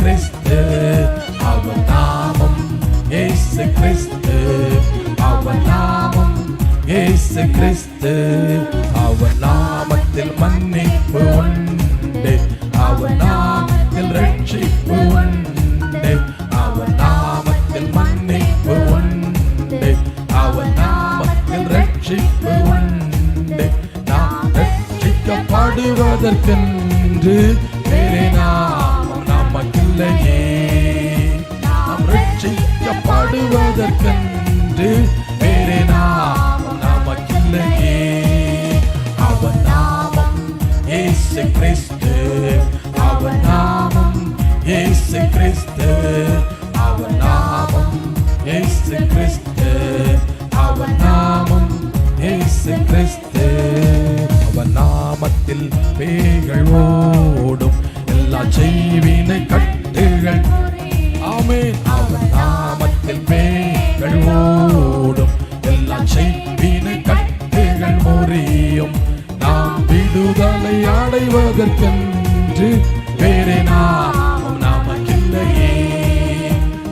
கிறிஸ்து, அவர் நாமம் இயேசு கிறிஸ்து, அவர் நாமம் இயேசு கிறிஸ்து. அவர் நாமத்தில் மன்னிப்பு உண்டு, அவர் நாமத்தில் ரட்சிப்பு உண்டு, அவர் நாமத்தில் மன்னிப்பு உண்டு, அவர் நாமத்தில் ரட்சிப்பு உண்டு. நாம் ரட்சிக்கப்படுவதற்கென்று வேறே நாமம் நமக்கில்லையே, நாம் ரட்சிக்கப்படுவதற்கென்று வேறே நாமம் நமக்கில்லையே. அவர் நாமம் இயேசு கிறிஸ்து, அவர் நாமம் இயேசு கிறிஸ்து, அவர் நாமம் இயேசு கிறிஸ்து, அவர் நாமம் இயேசு கிறிஸ்து. அவர் நாமத்தில் பேய்கள் ஓடும், எல்லா செய்வினை கட்டுகள், ஆமென். அவர் நாமத்தில் பேய்கள் ஓடும், எல்லா செய்வினை கட்டுகள் முறியும். நாம் விடுதலை அடைவதற்கென்று வேறே நாமம் நமக்கில்லையே,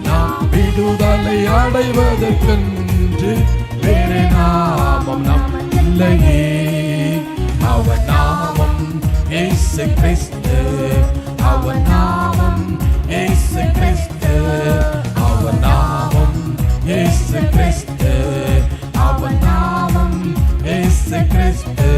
நாம் விடுதலை அடைவதற்கென்று வேறே நாமம் நமக்கில்லையே. அவர் நாமம் இயேசு கிறிஸ்து, அவர் நாமம் இயேசு கிறிஸ்து, அவர் நாமம் இயேசு கிறிஸ்து, அவர் நாமம் இயேசு கிறிஸ்து.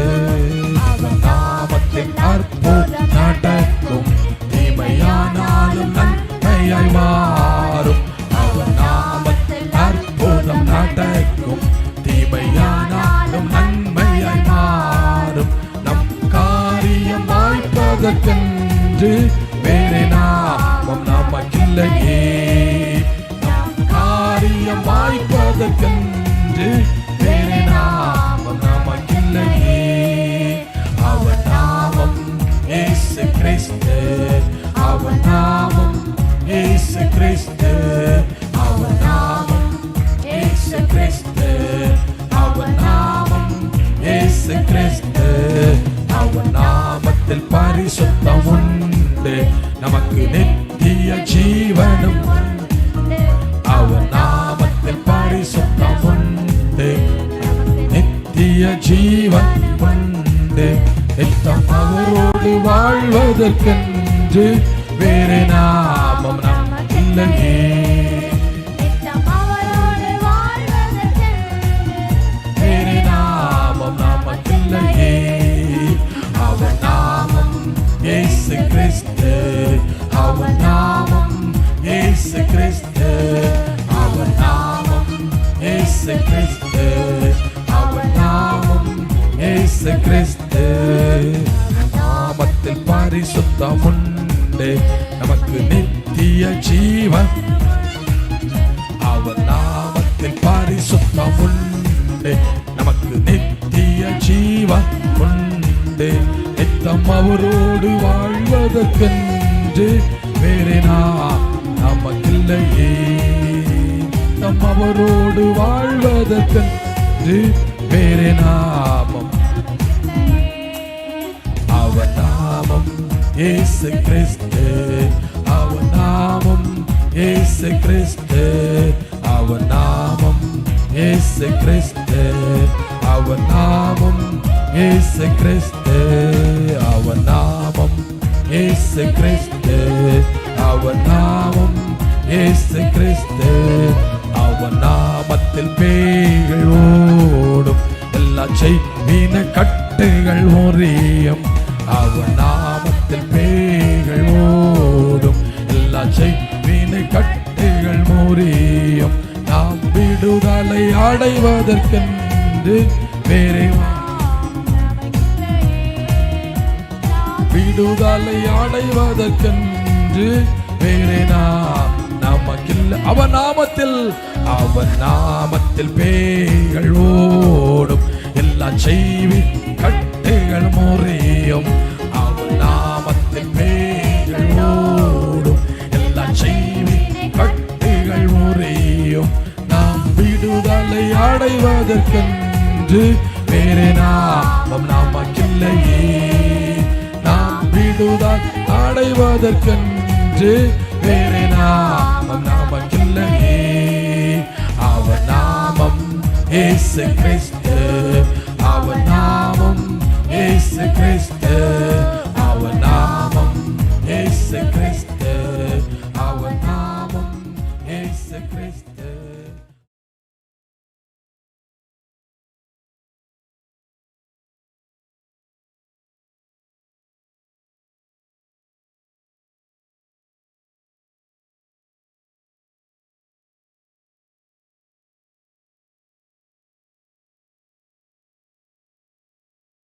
அவர் நாமத்தில் அற்புதம் நடக்கும், தீமையானாலும் நன்மையாய் மாறும். அவர் நாமத்தில் அற்புதம் நடக்கும், தீமையானாலும் நன்மையாய் மாறும். நம் காரியம் வாய்ப்பதற்கென்று வேறே நாமம் நமக்கில்லையே, நம் காரியம் வாய்ப்பதற்கென்று வேறே நாமம் நமக்கில்லையே. அவர் நாமம் இயேசு கிறிஸ்து, அவர் நாமம் இயேசு கிறிஸ்து, அவர் நாமம் இயேசு கிறிஸ்து, அவர் நாமம் இயேசு கிறிஸ்து. அவர் நாமத்தில் பரிசுத்தம் உண்டு, நமக்கு நித்திய ஜீவனும். அவர் நாமத்தில் பரிசுத்தம் உண்டு, நித்திய ஜீவன் உண்டு. நித்தம் அவரோடு வாழ்வதற்கென்று வேறே நாமம் நமக்கில்லையே, வேறே நாமம் நமக்கில்லையே. அவர் நாமம் இயேசு கிறிஸ்து, அவர் நாமம் இயேசு கிறிஸ்து, அவர் நாமம் இயேசு கிறிஸ்து, அவர் நாமம் இயேசு கிறிஸ்து. நாமத்தில் பரிசுத்தம் உண்டு, நமக்கு நித்திய ஜீவன். அவர் நாமத்தில் பரிசுத்தம் உண்டு, நமக்கு நித்திய ஜீவன் உண்டு. நித்தம் அவரோடு வாழ்வதற்கென்று வேறே நாமம் நமக்கில்லையே, நித்தம் அவரோடு வாழ்வதற்கென்று வேறே நாமம். அவர் நாமம் இயேசு கிறிஸ்து, அவர் நாமம் இயேசு கிறிஸ்து, அவர் நாமம் இயேசு கிறிஸ்து, அவர் நாமம் இயேசு கிறிஸ்து, அவர் நாமம் இயேசு கிறிஸ்து, அவர் நாமம் இயேசு கிறிஸ்து. அவர் நாமத்தில் பேய்கள் ஓடும், எல்லா செய்வின கட்டுகள் முறியும். அவர் நாமத்தில் பேய்கள் ஓடும், எல்லா செய்வின கட்டுகள் முறியும். நாம் விடுதலை அடைவதற்கென்று வேறே விடுதலை அடைவதற்கென்று வேறே நமக்கில்லை. அவர் நாமத்தில் பேய்கள் ஓடும், எல்லா செய்வி கட்டுகள் முறியும். அவர் நாமத்தில் பேய்கள் ஓடும், எல்லா செய்வி கட்டுகள் முறியும். நாம் விடுதலை அடைவதற்கென்று வேறே நாமம் நமக்கில்லையே, நாம் விடுதலை அடைவதற்கென்று வேறு நாமம் நமக்கில்லையே. அவர் நாமம் இயேசு கிறிஸ்து